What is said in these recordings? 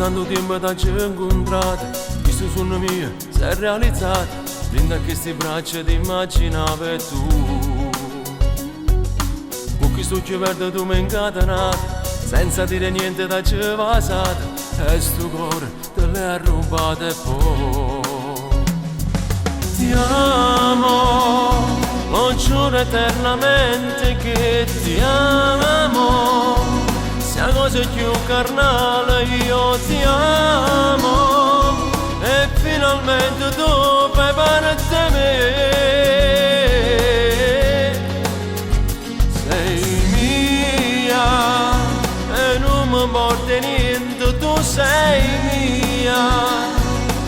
tanto tempo da ci incontrate, questo sogno mio si è realizzato, dentro a queste braccia ti immaginavi tu. Con questo occhio verde tu mi incatenato, senza dire niente da ci vasato, e sto cuore te l'hai rubato e poi ti amo, lo giuro eternamente che ti amo, sia cosa più carnale io ti amo, e finalmente tu fai parte di me, sei mia e non mi porti niente, tu sei mia.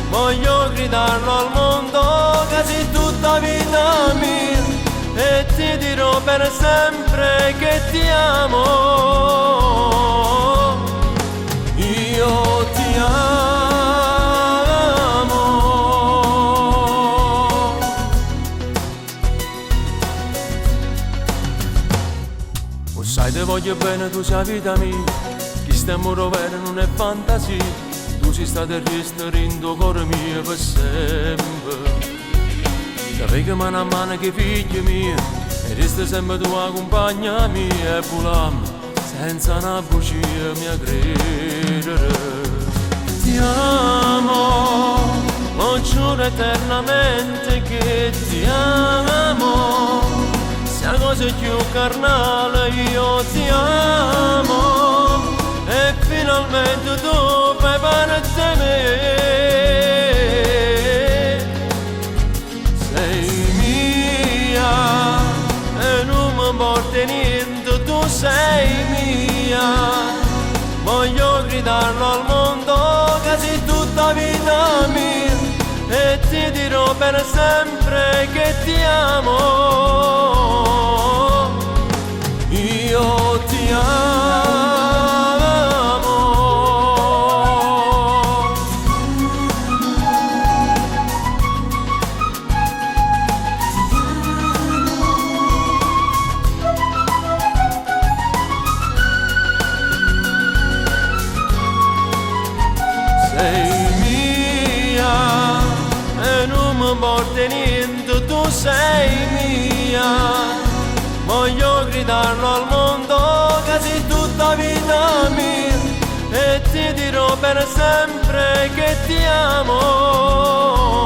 Voglio gridarlo al mondo che sei tutta vita mia, e ti dirò per sempre che ti amo. Io ti amo. O sai te voglio bene, tu sei vita mia, chi sta amore vero non è fantasia. Tu sei stato il resto rindo cuore mio per sempre. Sapevi che mano a mano che figlia mia, e resta sempre tua compagna mia, e volam senza una bugia mia credere. Ti amo, lo giuro eternamente che ti amo, sia cosa più carnale io ti amo, e finalmente tu fai parte di me, sei mia e non mi porti niente, tu sei mia. Voglio gridarlo al mondo che sei tutta vita mia, e ti dirò per sempre che ti amo. Io ti amo. Sei mia e non mi porti niente, tu sei mia. Voglio gridarlo al mondo che sei tutta vita mia, e ti dirò per sempre che ti amo.